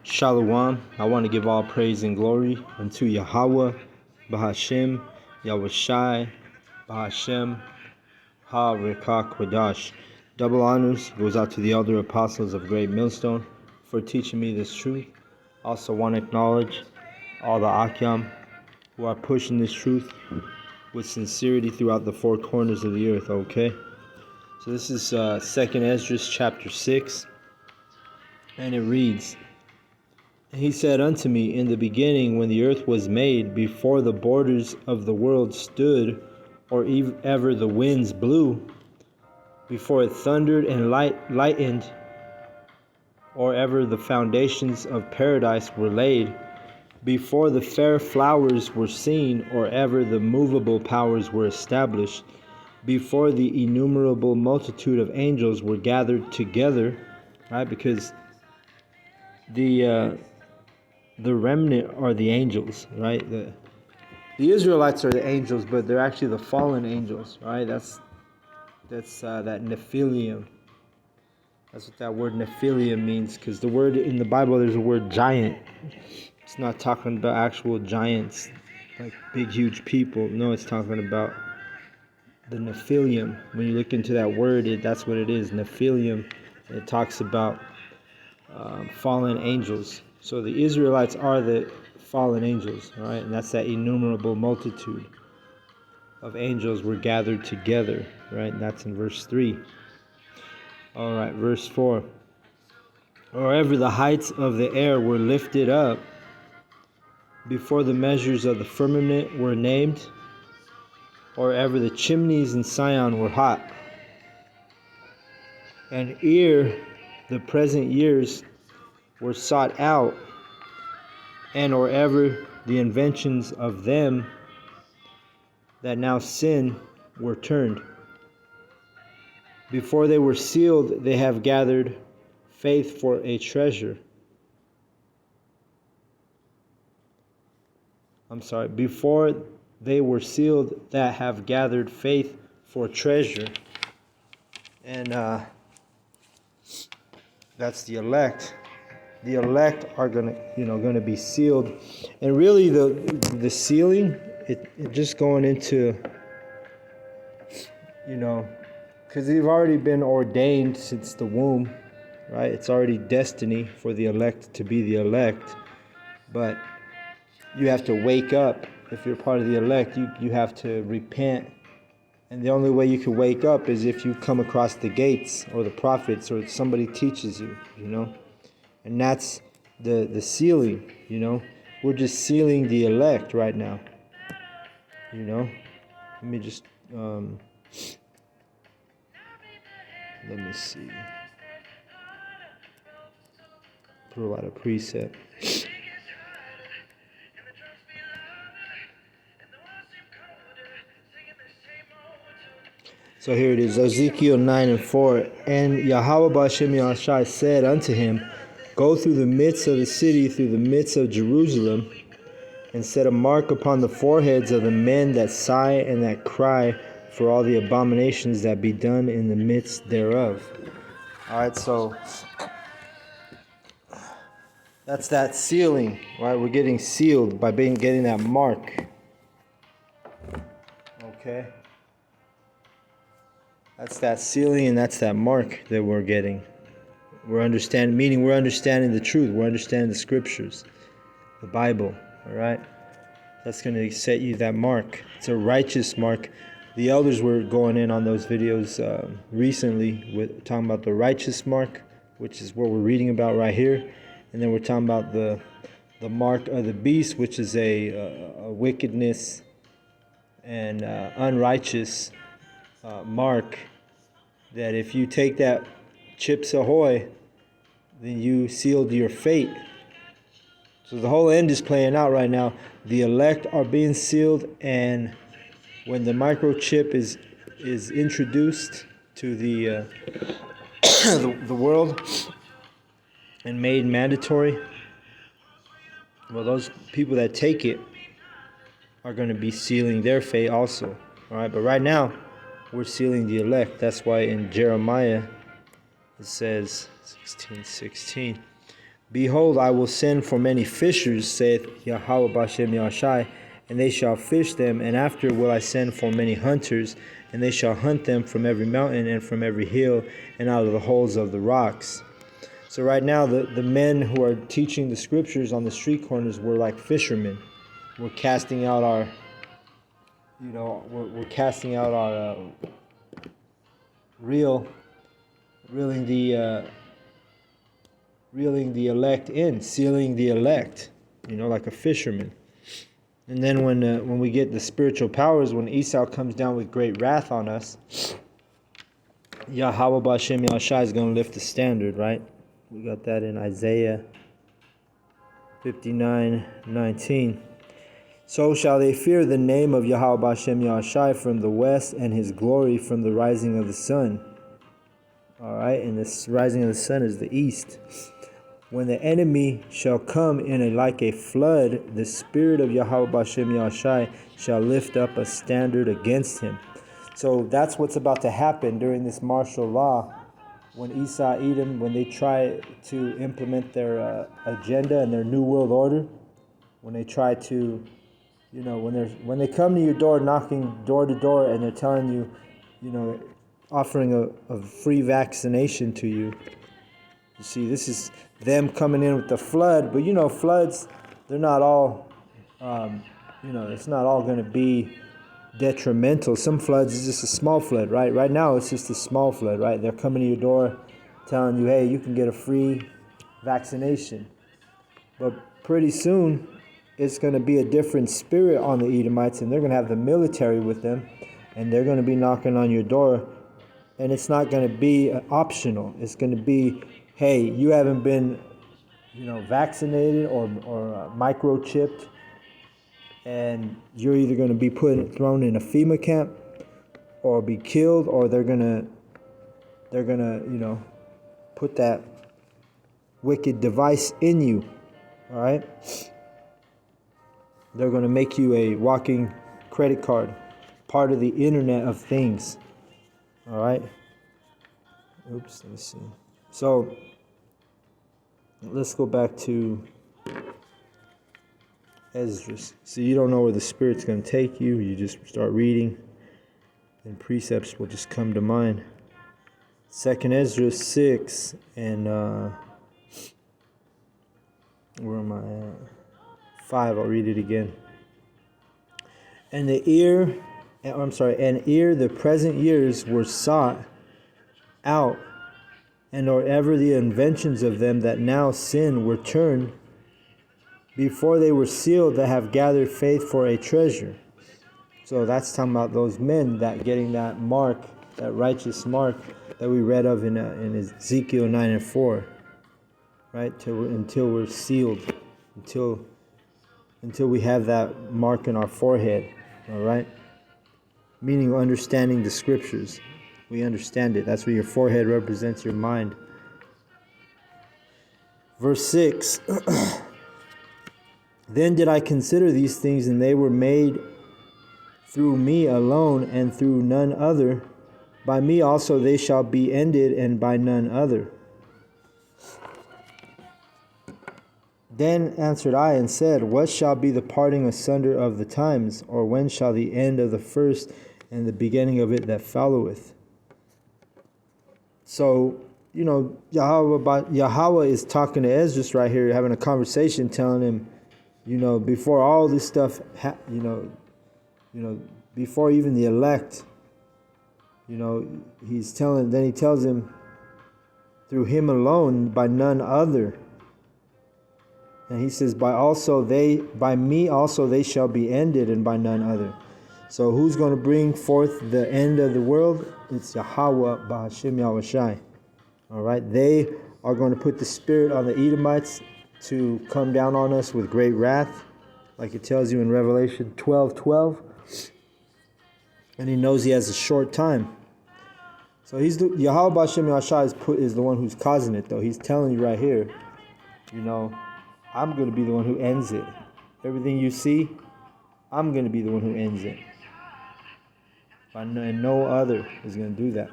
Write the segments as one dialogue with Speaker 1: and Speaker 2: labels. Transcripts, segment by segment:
Speaker 1: Shalom. I want to give all praise and glory unto Yahweh, Bahashem, Yahushai, Bahashem, Ha-Rekah Kodash. Double honors goes out to the elder apostles of Great Millstone for teaching me this truth. Also want to acknowledge all the Akyam who are pushing this truth with sincerity throughout the four corners of the earth, okay? So this is 2nd Esdras chapter 6, and it reads, He said unto me, in the beginning, when the earth was made, before the borders of the world stood, or ever the winds blew, before it thundered and lightened, or ever the foundations of paradise were laid, before the fair flowers were seen, or ever the movable powers were established, before the innumerable multitude of angels were gathered together, right? Because the remnant are the angels, right? The Israelites are the angels, but they're actually the fallen angels, right? That's that Nephilim. That's what that word Nephilim means, because the word in the Bible, there's a word giant. It's not talking about actual giants, like big, huge people. No, it's talking about the Nephilim. When you look into that word, that's what it is, Nephilim. It talks about fallen angels. So the Israelites are the fallen angels, right? And that's that innumerable multitude of angels were gathered together, right? And that's in verse 3. All right, verse 4. Or ever the heights of the air were lifted up, before the measures of the firmament were named, or ever the chimneys in Sion were hot, and ere the present years were sought out, and or ever the inventions of them that now sin were turned. Before they were sealed, they have gathered faith for a treasure. Before they were sealed, that have gathered faith for treasure. And that's the elect. The elect are gonna be sealed. And really the sealing, it just going into, because they've already been ordained since the womb, right? It's already destiny for the elect to be the elect. But you have to wake up. If you're part of the elect, you have to repent. And the only way you can wake up is if you come across the gates or the prophets or somebody teaches you, And that's the sealing, We're just sealing the elect right now, Let me just, let me see. Pull out a preset. So here it is, Ezekiel 9:4. And Yahweh Ba'Shem Yahushai said unto him, Go through the midst of the city, through the midst of Jerusalem, and set a mark upon the foreheads of the men that sigh and that cry for all the abominations that be done in the midst thereof. All right, so that's that sealing, right? We're getting sealed by getting that mark. Okay? That's that sealing and that's that mark that we're getting. We're understanding the truth. We're understanding the scriptures, the Bible, all right? That's going to set you that mark. It's a righteous mark. The elders were going in on those videos recently, talking about the righteous mark, which is what we're reading about right here. And then we're talking about the mark of the beast, which is a wickedness and unrighteous mark, that if you take that Chips Ahoy, then you sealed your fate. So the whole end is playing out right now. The elect are being sealed, and when the microchip is introduced to the the world and made mandatory, well, those people that take it are going to be sealing their fate also. All right, but right now we're sealing the elect. That's why in Jeremiah it says 16:16, Behold, I will send for many fishers, saith Yahweh Bashem Yahshai, and they shall fish them, and after will I send for many hunters, and they shall hunt them from every mountain and from every hill, and out of the holes of the rocks. So right now, the men who are teaching the scriptures on the street corners were like fishermen. We're casting out our, we're casting out our reeling the elect in, sealing the elect, like a fisherman. And then when we get the spiritual powers, when Esau comes down with great wrath on us, Yahweh B'Hashem Yahshai is going to lift the standard, right? We got that in Isaiah 59:19. So shall they fear the name of Yahweh B'Hashem Yahshai from the west, and his glory from the rising of the sun. All right, and this rising of the sun is the east. When the enemy shall come in like a flood, the spirit of Yahweh B'Hashem Yahshai shall lift up a standard against him. So that's what's about to happen during this martial law. When Esau, Edom, when they try to implement their agenda and their new world order, when they try to, when they come to your door, knocking door to door, and they're telling you, offering a free vaccination to you. You see, this is them coming in with the flood, but floods, they're not all, it's not all going to be detrimental. Some floods is just a small flood, right? Right now, it's just a small flood, right? They're coming to your door, telling you, hey, you can get a free vaccination. But pretty soon, it's going to be a different spirit on the Edomites, and they're going to have the military with them, and they're going to be knocking on your door, and it's not going to be optional. It's going to be, hey, you haven't been, vaccinated or microchipped, and you're either going to be thrown in a FEMA camp, or be killed, or they're gonna, put that wicked device in you. All right, they're going to make you a walking credit card, part of the Internet of Things. All right. Oops, let me see. So let's go back to Esdras. So you don't know where the Spirit's going to take you. You just start reading, and precepts will just come to mind. 2nd Esdras 6 and where am I at? 5. I'll read it again. And ere the present years were sought out, and or ever the inventions of them that now sin were turned, before they were sealed that have gathered faith for a treasure. So that's talking about those men that getting that mark, that righteous mark that we read of in Ezekiel 9:4, right? Until we're sealed, until we have that mark in our forehead, all right? Meaning understanding the scriptures. We understand it. That's what your forehead represents, your mind. Verse 6. Then did I consider these things, and they were made through me alone, and through none other. By me also they shall be ended, and by none other. Then answered I and said, what shall be the parting asunder of the times? Or when shall the end of the first and the beginning of it that followeth? So, Yahweh is talking to Esdras right here, having a conversation, telling him, before all this stuff, before even the elect, he tells him, through him alone, by none other. And he says, by me also they shall be ended, and by none other. So who's going to bring forth the end of the world? It's Yahweh B'Hashem Yahushai. All right, they are going to put the spirit on the Edomites to come down on us with great wrath, like it tells you in Revelation 12:12. And he knows he has a short time. So Yahweh B'Hashem Yahushai is the one who's causing it, though. He's telling you right here, I'm going to be the one who ends it. Everything you see, I'm going to be the one who ends it. And no other is going to do that.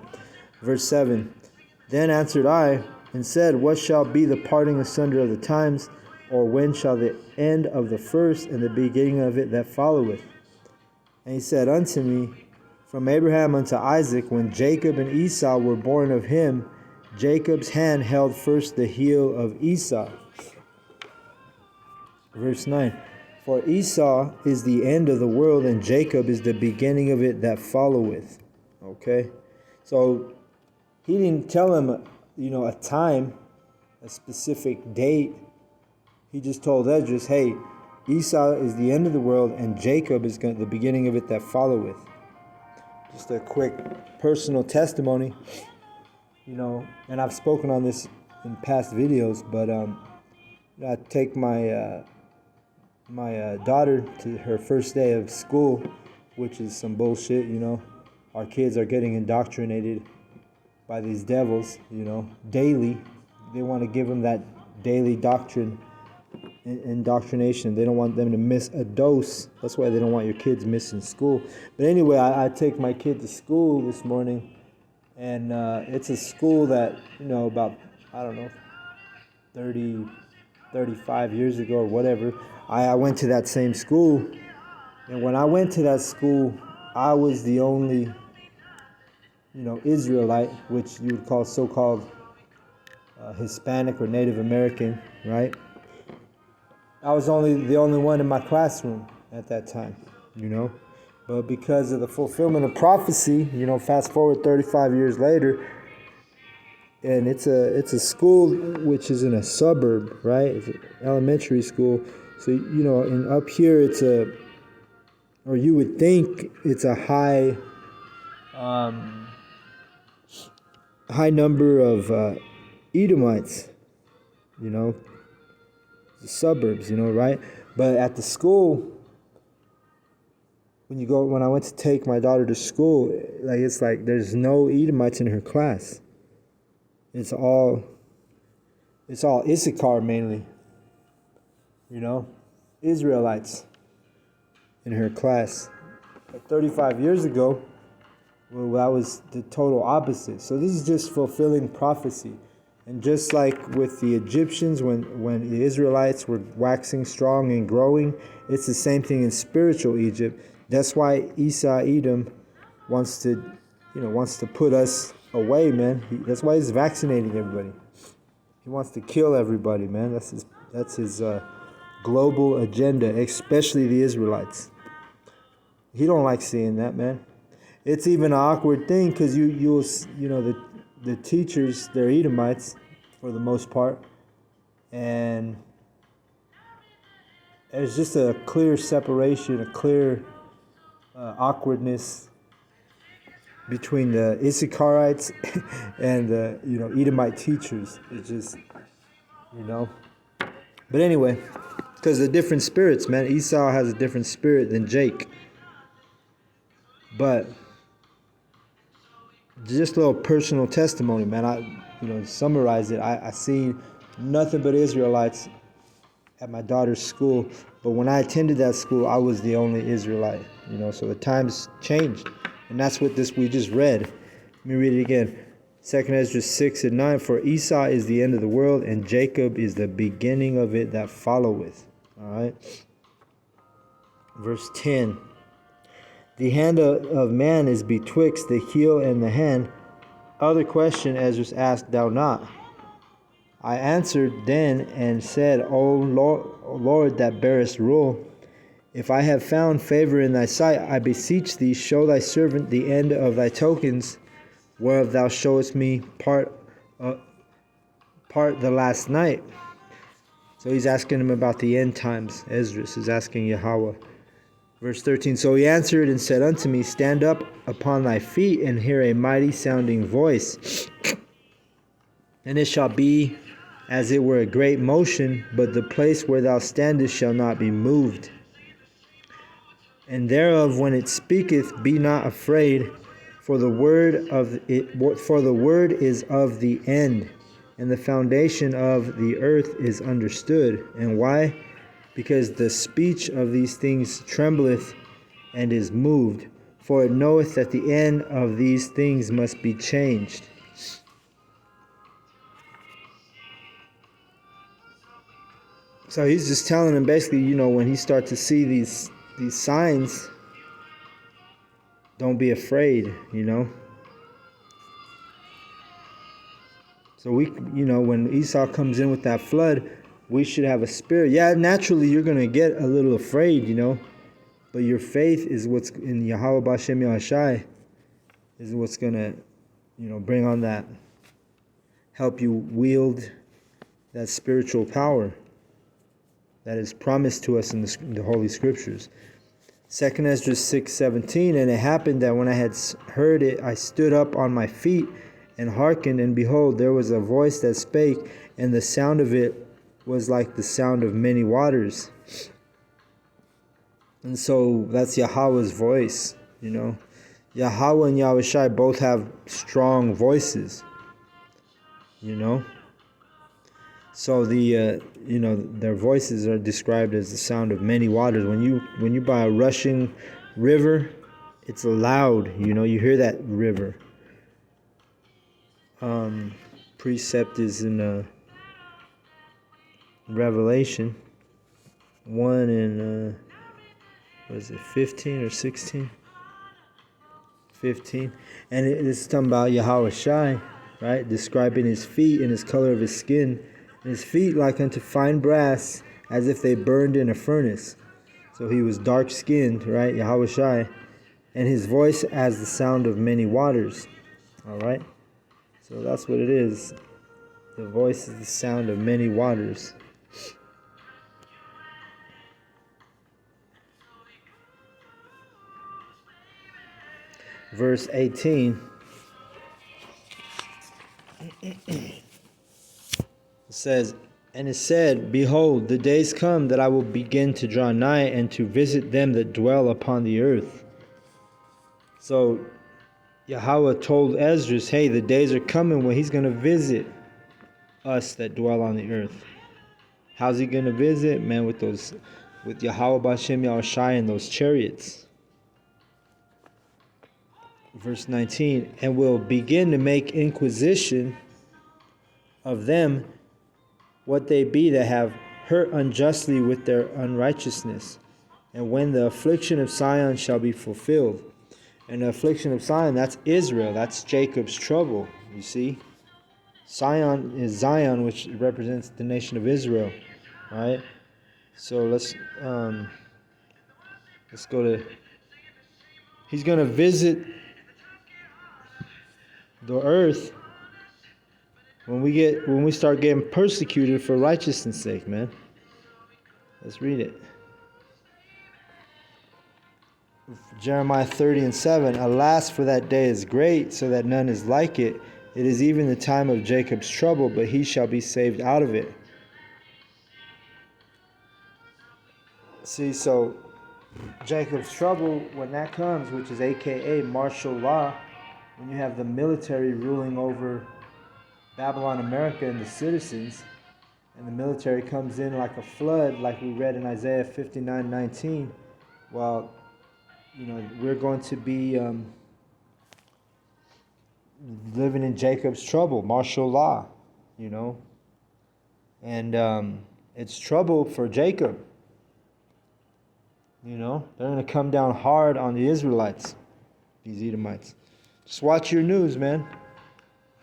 Speaker 1: Verse 7. Then answered I and said, What shall be the parting asunder of the times? Or when shall the end of the first and the beginning of it that followeth? And he said unto me, From Abraham unto Isaac, when Jacob and Esau were born of him, Jacob's hand held first the heel of Esau. Verse 9, For Esau is the end of the world, and Jacob is the beginning of it that followeth. Okay? So he didn't tell him, a time, a specific date. He just told Esdras, hey, Esau is the end of the world, and Jacob is the beginning of it that followeth. Just a quick personal testimony, and I've spoken on this in past videos, but I take my my daughter to her first day of school, which is some bullshit, Our kids are getting indoctrinated by these devils, daily. They want to give them that daily indoctrination. They don't want them to miss a dose. That's why they don't want your kids missing school. But anyway, I take my kid to school this morning, and it's a school that, about, 30, 35 years ago or whatever, I went to that same school. And when I went to that school, I was the only, Israelite, which you would call so-called Hispanic or Native American, right? I was the only one in my classroom at that time, But because of the fulfillment of prophecy, fast forward 35 years later, and it's a school which is in a suburb, right? It's an elementary school. So, and up here or you would think it's a high number of Edomites, the suburbs, right? But at the school, when I went to take my daughter to school, it's like there's no Edomites in her class. It's all Issachar mainly, Israelites in her class. But 35 years ago, well, that was the total opposite. So this is just fulfilling prophecy. And just like with the Egyptians, when the Israelites were waxing strong and growing, it's the same thing in spiritual Egypt. That's why Esau Edom wants to put us away, man. That's why he's vaccinating everybody. He wants to kill everybody, man. That's his global agenda, especially the Israelites. He don't like seeing that, man. It's even an awkward thing because the teachers, they're Edomites for the most part, and there's just a clear separation, a clear awkwardness between the Issacharites and the Edomite teachers. It's just But anyway, because of different spirits, man. Esau has a different spirit than Jake. But just a little personal testimony, man. To summarize it, I seen nothing but Israelites at my daughter's school. But when I attended that school, I was the only Israelite. So the times changed. And that's what we just read. Let me read it again. 2 Ezra 6 and 9. For Esau is the end of the world, and Jacob is the beginning of it that followeth. All right. Verse 10. The hand of man is betwixt the heel and the hand. Other question Ezra asked thou not. I answered then and said, O Lord that bearest rule, if I have found favor in thy sight, I beseech thee, show thy servant the end of thy tokens, whereof thou showest me part the last night. So he's asking him about the end times. Ezra is asking Yahweh. Verse 13, so he answered and said unto me, stand up upon thy feet and hear a mighty sounding voice. And it shall be as it were a great motion, but the place where thou standest shall not be moved. And thereof when it speaketh, be not afraid, for the word is of the end, and the foundation of the earth is understood. And why? Because the speech of these things trembleth and is moved, for it knoweth that the end of these things must be changed. So he's just telling him basically, when he starts to see these signs, don't be afraid. So when Esau comes in with that flood, we should have a spirit. Yeah, naturally you're gonna get a little afraid, but your faith is what's in Yahweh Bashem Yahshai is what's gonna, bring on that, help you wield that spiritual power that is promised to us in the Holy Scriptures. 2 Esdras 6:17, and it happened that when I had heard it, I stood up on my feet and hearkened, and behold, there was a voice that spake, and the sound of it was like the sound of many waters. And so that's Yahweh's voice, Yahweh and Yahushai both have strong voices, So their voices are described as the sound of many waters. When you by a rushing river, it's loud. You hear that river. Precept is in Revelation 1 and was it 15 or 16? 15, and it's talking about Yahweh Shai, right? Describing his feet and his color of his skin. And his feet like unto fine brass, as if they burned in a furnace. So he was dark-skinned, right? Yahweh Shai. And his voice as the sound of many waters. All right? So that's what it is. The voice is the sound of many waters. Verse 18. It says, and it said, behold, the days come that I will begin to draw nigh and to visit them that dwell upon the earth. So Yahweh told Esdras, hey, the days are coming when he's going to visit us that dwell on the earth. How's he going to visit? Man, with Yahweh Bashem Yahushai and those chariots. Verse 19, and will begin to make inquisition of them what they be that have hurt unjustly with their unrighteousness, and when the affliction of Sion shall be fulfilled. And the affliction of Sion, that's Israel, that's Jacob's trouble, you see. Sion is Zion, which represents the nation of Israel, right? So let's go to, he's going to visit the earth when we start getting persecuted for righteousness' sake, man. Let's read it. Jeremiah 30:7. Alas, for that day is great, so that none is like it. It is even the time of Jacob's trouble, but he shall be saved out of it. See, so Jacob's trouble, when that comes, which is aka martial law, when you have the military ruling over Babylon, America, and the citizens, and the military comes in like a flood, like we read in Isaiah 59:19. Well, we're going to be living in Jacob's trouble, martial law, and it's trouble for Jacob. They're going to come down hard on the Israelites, these Edomites. Just watch your news, man.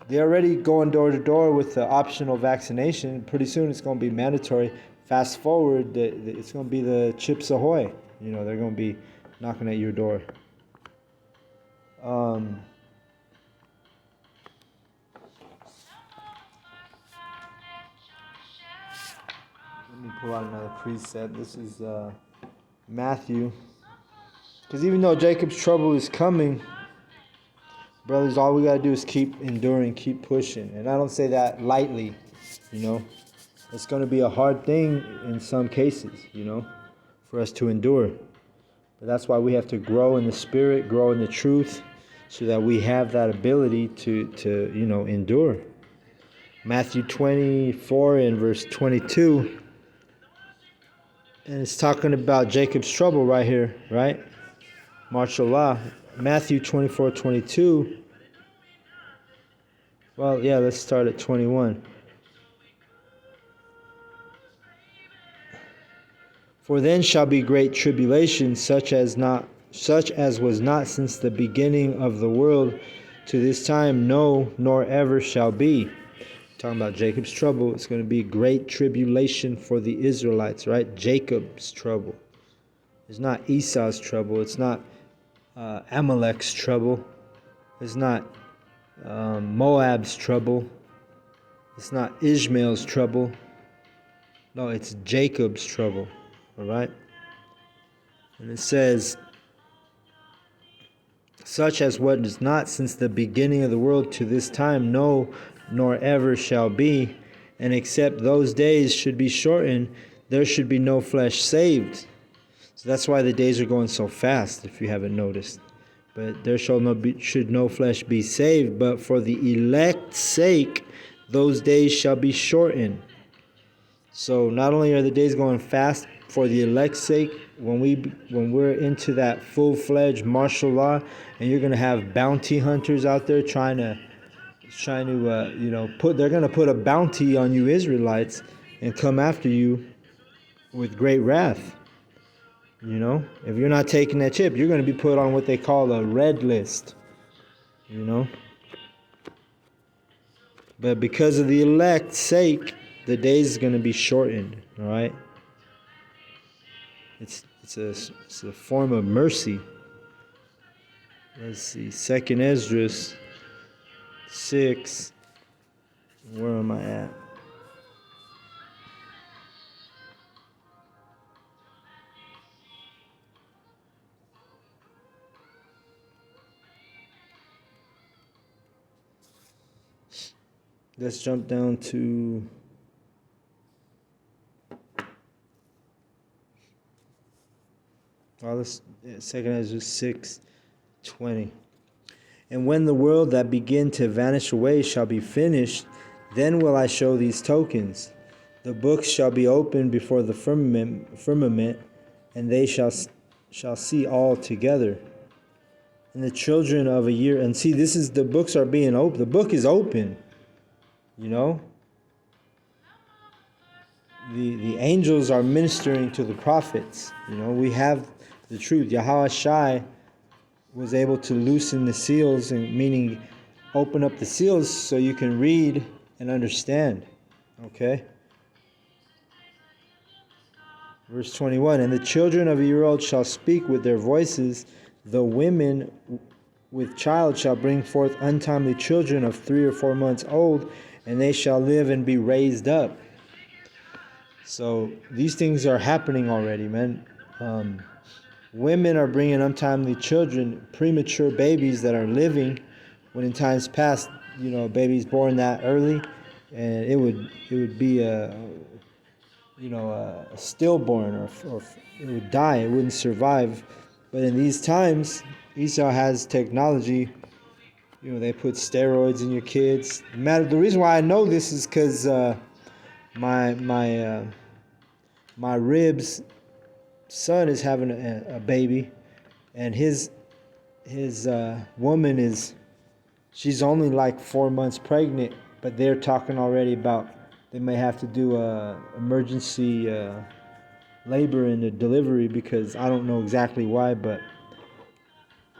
Speaker 1: They're already going door to door with the optional vaccination. Pretty soon it's going to be mandatory. Fast forward, it's going to be the Chips Ahoy. They're going to be knocking at your door. Let me pull out another preset. This is Matthew. Because even though Jacob's trouble is coming, brothers, all we got to do is keep enduring, keep pushing. And I don't say that lightly, It's going to be a hard thing in some cases, for us to endure. But that's why we have to grow in the Spirit, grow in the truth, so that we have that ability to endure. Matthew 24 and verse 22. And it's talking about Jacob's trouble right here, right? Martial law. Matthew 24:22. Well, yeah, let's start at 21. For then shall be great tribulation, such as was not since the beginning of the world to this time, no, nor ever shall be. Talking about Jacob's trouble, it's going to be great tribulation for the Israelites, right? Jacob's trouble. It's not Esau's trouble. It's not Amalek's trouble. It's not Moab's trouble. It's not Ishmael's trouble. No, it's Jacob's trouble. All right? And it says, such as what is not since the beginning of the world to this time, no, nor ever shall be. And except those days should be shortened, there should be no flesh saved. So that's why the days are going so fast, if you haven't noticed. But there should no flesh be saved, but for the elect's sake, those days shall be shortened. So not only are the days going fast for the elect's sake, when we're into that full-fledged martial law, and you're going to have bounty hunters out there trying to they're going to put a bounty on you Israelites and come after you with great wrath. If you're not taking that chip, you're going to be put on what they call a red list. But because of the elect's sake, the days is going to be shortened. All right. It's a form of mercy. Let's see, 2nd Esdras 6. Where am I at? Let's jump down to let's 2nd Ezra 6:20. And when the world that begin to vanish away shall be finished, then will I show these tokens. The books shall be opened before the firmament, and they shall see all together. And the children of a year, and see, the books are being open. The book is open. The angels are ministering to the prophets. We have the truth. Yahweh Shai was able to loosen the seals, and meaning open up the seals so you can read and understand. Okay? Verse 21, and the children of a year old shall speak with their voices, the women with child shall bring forth untimely children of 3 or 4 months old, and they shall live and be raised up. So these things are happening already, man. Women are bringing untimely children, premature babies that are living, when in times past, babies born that early, and it would be a stillborn, or it would die. It wouldn't survive. But in these times, Esau has technology. They put steroids in your kids. The reason why I know this is because my ribs son is having a baby, and his woman she's only like 4 months pregnant, but they're talking already about they may have to do emergency labor and a delivery, because I don't know exactly why, but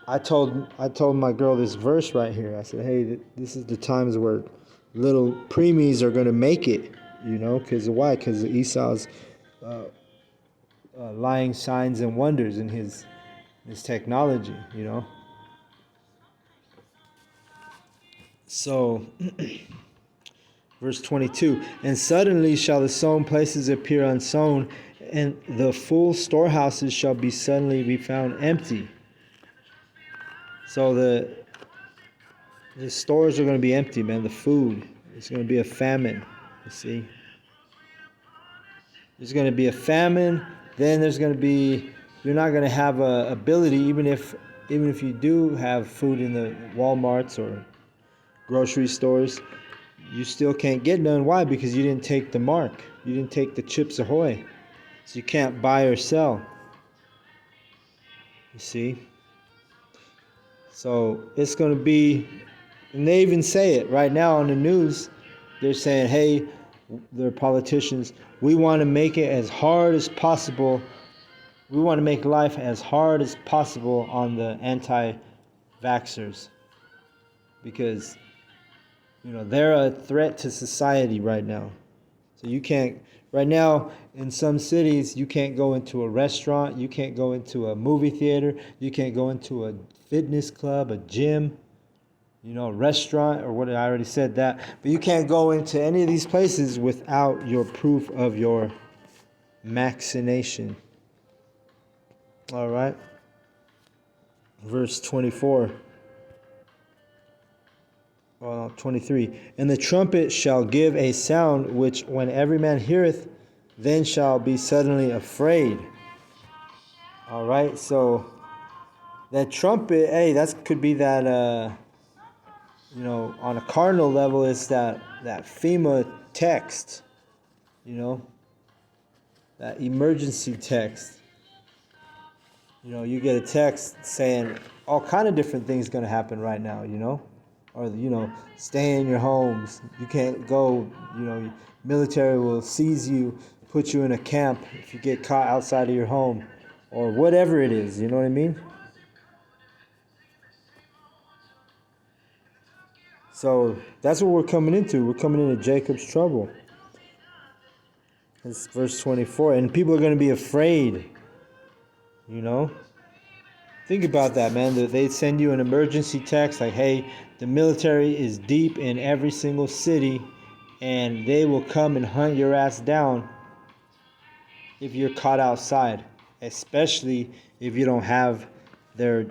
Speaker 1: I told my girl this verse right here. I said, hey, this is the times where little preemies are going to make it, because why? Because of Esau's lying signs and wonders in his technology, So, verse 22, and suddenly shall the sown places appear unsown, and the full storehouses shall suddenly be found empty. So the stores are going to be empty, man. The food, it's going to be a famine. You see, there's going to be a famine. Then there's going to be, you're not going to have a ability, even if you do have food in the Walmarts or grocery stores, you still can't get none. Why? Because you didn't take the mark. You didn't take the Chips Ahoy. So you can't buy or sell. You see? So it's going to be, and they even say it right now on the news. They're saying, hey, they're politicians, we want to make it as hard as possible We want to make life as hard as possible on the anti-vaxxers because, they're a threat to society right now. So you can't, right now in some cities, you can't go into a restaurant, you can't go into a movie theater, you can't go into a fitness club, a gym, a restaurant, or what, I already said that. But you can't go into any of these places without your proof of your vaccination. All right. Verse 24. 23. And the trumpet shall give a sound, which when every man heareth, then shall be suddenly afraid. All right. So that trumpet, hey, that could be that, on a cardinal level, it's that FEMA text, that emergency text. You get a text saying all kind of different things going to happen right now, or, stay in your homes. You can't go, military will seize you, put you in a camp if you get caught outside of your home, or whatever it is, you know what I mean? So that's what we're coming into. We're coming into Jacob's trouble. It's verse 24. And people are going to be afraid, Think about that, man. They send you an emergency text like, hey, the military is deep in every single city, and they will come and hunt your ass down if you're caught outside, especially if you don't have their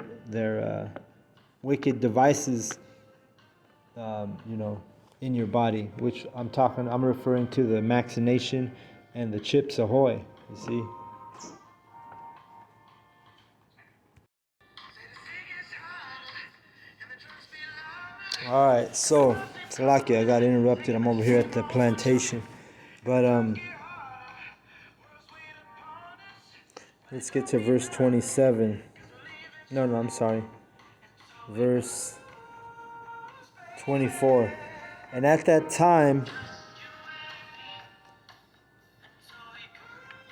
Speaker 1: wicked devices, in your body, which I'm referring to the vaccination and the Chips Ahoy, you see. All right, so it's lucky I got interrupted. I'm over here at the plantation, but let's get to verse 27. No, I'm sorry. Verse 24. And at that time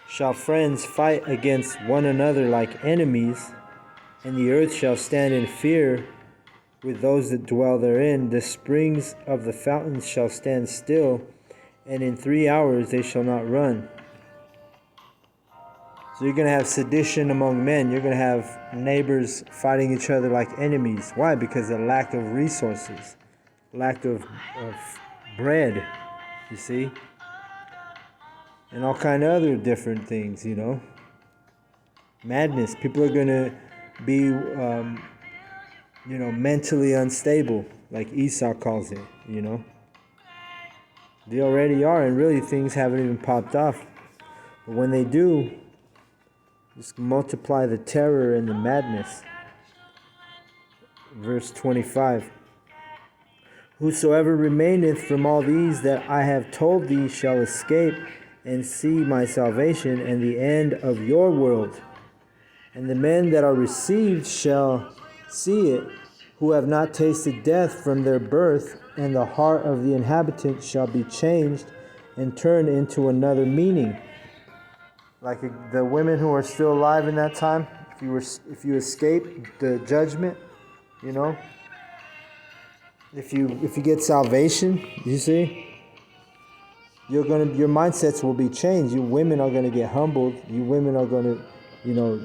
Speaker 1: shall friends fight against one another like enemies, and the earth shall stand in fear with those that dwell therein. The springs of the fountains shall stand still, and in 3 hours they shall not run. So you're going to have sedition among men. You're going to have neighbors fighting each other like enemies. Why? Because of lack of resources, lack of bread, you see, and all kind of other different things, Madness. People are going to be, mentally unstable, like Esau calls it, They already are, and really things haven't even popped off. But when they do, just multiply the terror and the madness. Verse 25. Whosoever remaineth from all these that I have told thee shall escape and see my salvation and the end of your world. And the men that are received shall see it, who have not tasted death from their birth, and the heart of the inhabitant shall be changed and turned into another meaning. Like the women who are still alive in that time, if you escape the judgment, if you get salvation, you see, your mindsets will be changed. You women are going to get humbled. You women are going to, you're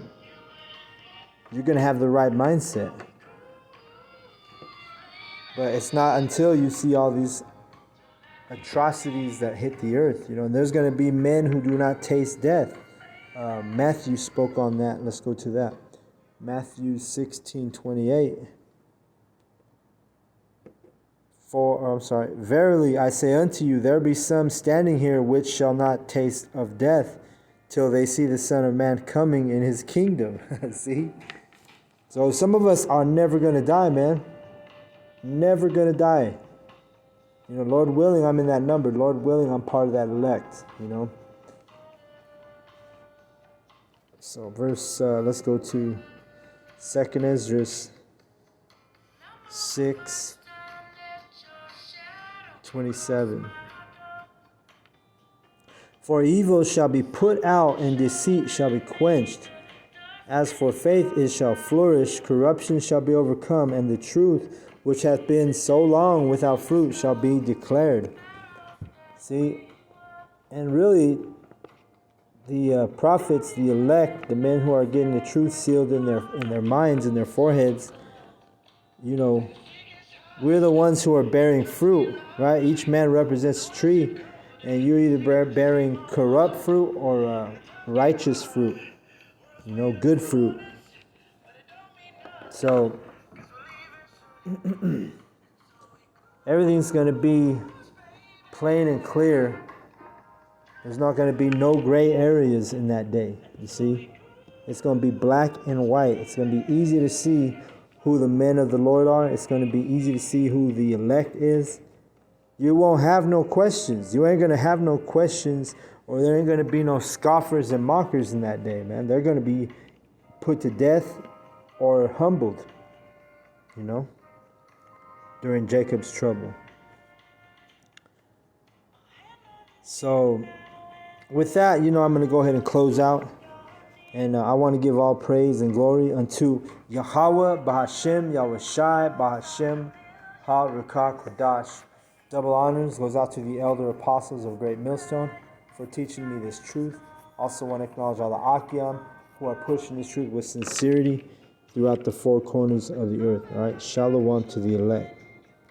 Speaker 1: going to have the right mindset. But it's not until you see all these atrocities that hit the earth, and there's going to be men who do not taste death. Matthew spoke on that. Let's go to that. Matthew 16:28. Verily I say unto you, there be some standing here which shall not taste of death till they see the Son of Man coming in his kingdom. See? So some of us are never going to die, man. Never going to die. Lord willing, I'm in that number. Lord willing, I'm part of that elect, So let's go to 2nd Ezra 6:27. For evil shall be put out, and deceit shall be quenched, As for faith, it shall flourish, corruption shall be overcome, and the truth, which hath been so long without fruit, shall be declared. See, and really, the prophets, the elect, the men who are getting the truth sealed in their minds, in their foreheads, we're the ones who are bearing fruit, right? Each man represents a tree, and you're either bearing corrupt fruit or righteous fruit, good fruit. So everything's going to be plain and clear. There's not going to be no gray areas in that day, you see. It's going to be black and white. It's going to be easy to see who the men of the Lord are. It's going to be easy to see who the elect is. You won't have no questions. You ain't going to have no questions, or there ain't going to be no scoffers and mockers in that day, man. They're going to be put to death or humbled, during Jacob's trouble. So with that, I'm going to go ahead and close out. And I want to give all praise and glory unto Yahweh, Bahashem, Yahushai, Bahashem, Ha-Rekah, Kodash. Double honors goes out to the elder apostles of Great Millstone for teaching me this truth. Also want to acknowledge all the Akyam who are pushing this truth with sincerity throughout the four corners of the earth. All right, Shalom to the elect.